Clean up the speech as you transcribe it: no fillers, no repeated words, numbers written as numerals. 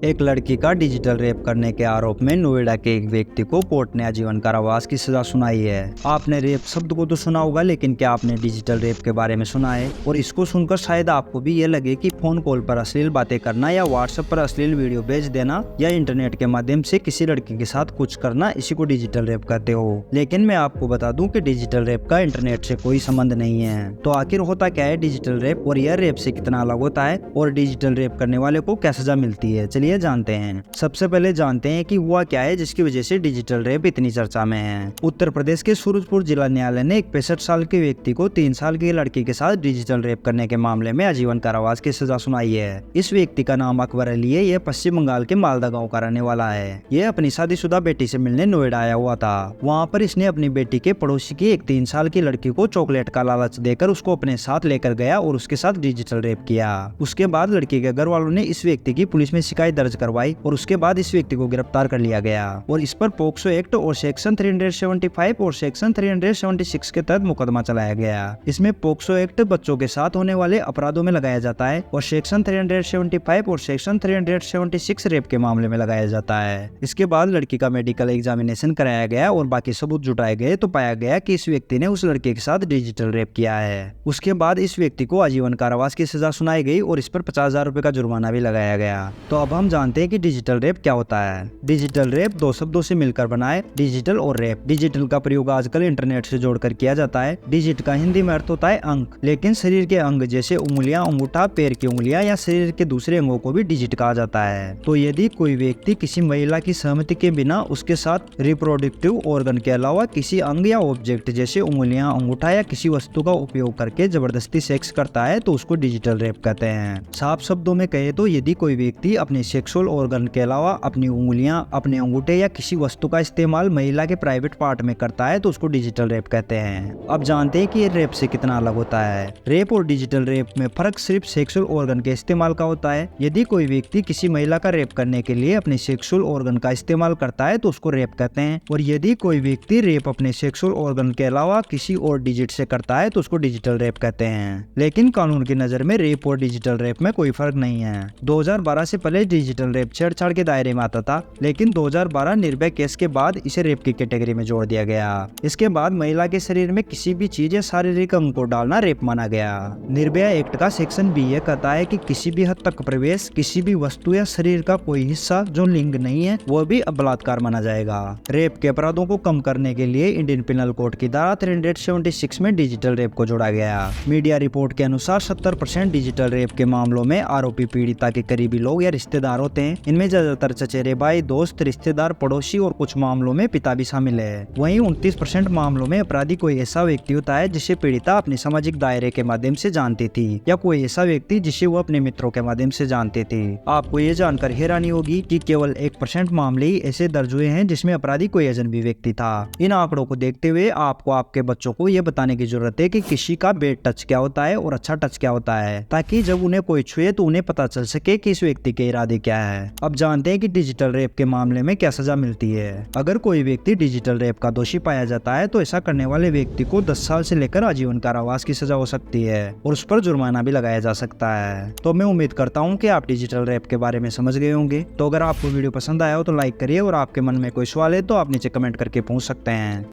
एक लड़की का डिजिटल रेप करने के आरोप में नोएडा के एक व्यक्ति को कोर्ट ने आजीवन कारावास की सजा सुनाई है। आपने रेप शब्द को तो सुना होगा, लेकिन क्या आपने डिजिटल रेप के बारे में सुना है? और इसको सुनकर शायद आपको भी ये लगे कि फोन कॉल पर अश्लील बातें करना या व्हाट्सएप पर अश्लील वीडियो भेज देना या इंटरनेट के माध्यम से किसी लड़की के साथ कुछ करना, इसी को डिजिटल रेप कहते हो। लेकिन मैं आपको बता दूं कि डिजिटल रेप का इंटरनेट से कोई संबंध नहीं है। तो आखिर होता क्या है डिजिटल रेप, और यह रेप से कितना अलग होता है, और डिजिटल रेप करने वाले को क्या सजा मिलती है, चलिए जानते हैं। सबसे पहले जानते हैं कि हुआ क्या है जिसकी वजह से डिजिटल रेप इतनी चर्चा में है। उत्तर प्रदेश के सूरजपुर जिला न्यायालय ने एक 65 साल के व्यक्ति को 3 साल की लड़की के साथ डिजिटल रेप करने के मामले में आजीवन कारावास की सजा सुनाई है। इस व्यक्ति का नाम अकबर अली है। यह पश्चिम बंगाल के मालदा गाँव का रहने वाला है। यह अपनी शादीशुदा बेटी से मिलने नोएडा आया हुआ था। वहाँ पर इसने अपनी बेटी के पड़ोसी की एक 3 साल की लड़की को चॉकलेट का लालच देकर उसको अपने साथ लेकर गया और उसके साथ डिजिटल रेप किया। उसके बाद लड़की के घर वालों ने इस व्यक्ति की पुलिस में शिकायत दर्ज करवाई और उसके बाद इस व्यक्ति को गिरफ्तार कर लिया गया और इस पर पोक्सो एक्ट और सेक्शन 375 और सेक्शन 376 के तहत मुकदमा चलाया गया। इसमें पोक्सो एक्ट बच्चों के साथ होने वाले अपराधों में लगाया जाता है और सेक्शन 375 और सेक्शन 376 रेप के मामले में लगाया जाता है। इसके बाद लड़की का मेडिकल एग्जामिनेशन कराया गया और बाकी सबूत जुटाए गए तो पाया गया कि इस व्यक्ति ने उस लड़के के साथ डिजिटल रेप किया है। उसके बाद इस व्यक्ति को आजीवन कारावास की सजा सुनाई गई और इस पर 50,000 रुपए का जुर्माना भी लगाया गया। तो अब हम जानते हैं कि डिजिटल रेप क्या होता है। डिजिटल रेप दो शब्दों से मिलकर बना है, डिजिटल और रेप। डिजिटल का प्रयोग आजकल इंटरनेट से जोड़कर किया जाता है। डिजिट का हिंदी में अर्थ होता है अंक, लेकिन शरीर के अंग जैसे उंगलियां, अंगूठा, पैर की उंगलियां या शरीर के दूसरे अंगों को भी डिजिट कहा जाता है। तो यदि कोई व्यक्ति किसी महिला की सहमति के बिना उसके साथ रिप्रोडक्टिव ऑर्गन के अलावा किसी अंग या ऑब्जेक्ट जैसे उंगलियां, अंगूठा या किसी वस्तु का उपयोग करके जबरदस्ती सेक्स करता है तो उसको डिजिटल रेप कहते हैं। साफ शब्दों में कहे तो यदि कोई व्यक्ति अपने सेक्सुअल ऑर्गन के अलावा अपनी उंगलियां, अपने अंगूठे या किसी वस्तु का इस्तेमाल महिला के प्राइवेट पार्ट में करता है तो उसको डिजिटल रेप कहते हैं। अब जानते हैं कि ये रेप से कितना अलग होता है। रेप और डिजिटल रेप में फर्क सिर्फ सेक्सुअल ऑर्गन के इस्तेमाल का होता है। यदि कोई व्यक्ति किसी महिला का रेप करने के लिए अपने सेक्सुअल ऑर्गन का इस्तेमाल करता है तो उसको रेप कहते हैं, और यदि कोई व्यक्ति रेप अपने सेक्सुअल ऑर्गन के अलावा किसी और डिजिट से करता है तो उसको डिजिटल रेप कहते हैं। लेकिन कानून की नजर में रेप और डिजिटल रेप में कोई फर्क नहीं है। 2012 से पहले डिजिटल रेप छेड़छाड़ के दायरे में आता था, लेकिन 2012 निर्भया केस के बाद इसे रेप की कैटेगरी में जोड़ दिया गया। इसके बाद महिला के शरीर में किसी भी चीज या शारीरिक अंग को डालना रेप माना गया। निर्भया एक्ट का सेक्शन बी ये कहता है कि किसी भी हद तक प्रवेश किसी भी वस्तु या शरीर का कोई हिस्सा जो लिंग नहीं है वो भी बलात्कार माना जाएगा। रेप के अपराधों को कम करने के लिए इंडियन पिनल कोड की धारा 376 में डिजिटल रेप को जोड़ा गया। मीडिया रिपोर्ट के अनुसार 70% डिजिटल रेप के मामलों में आरोपी पीड़िता के करीबी लोग या रिश्तेदार होते हैं। इनमें ज्यादातर चचेरे भाई, दोस्त, रिश्तेदार, पड़ोसी और कुछ मामलों में पिता भी शामिल है। वहीं 29% मामलों में अपराधी कोई ऐसा व्यक्ति होता है जिसे पीड़िता अपने सामाजिक दायरे के माध्यम से जानती थी या कोई ऐसा व्यक्ति जिसे वो अपने मित्रों के माध्यम से जानती थी। आपको ये जानकर हैरानी होगी कि केवल 1% मामले ही ऐसे दर्ज हुए हैं जिसमें अपराधी कोई अजनबी व्यक्ति था। इन आंकड़ों को देखते हुए आपको आपके बच्चों को ये बताने की जरूरत है कि किसी का बैड टच क्या होता है और अच्छा टच क्या होता है, ताकि जब उन्हें कोई छुए तो उन्हें पता चल सके कि इस व्यक्ति के इरादे क्या है। अब जानते हैं कि डिजिटल रेप के मामले में क्या सजा मिलती है। अगर कोई व्यक्ति डिजिटल रेप का दोषी पाया जाता है तो ऐसा करने वाले व्यक्ति को 10 साल से लेकर आजीवन कारावास की सजा हो सकती है और उस पर जुर्माना भी लगाया जा सकता है। तो मैं उम्मीद करता हूँ कि आप डिजिटल रेप के बारे में समझ गए होंगे। तो अगर आपको वीडियो पसंद आया हो तो लाइक करिए और आपके मन में कोई सवाल है तो आप नीचे कमेंट करके पूछ सकते हैं।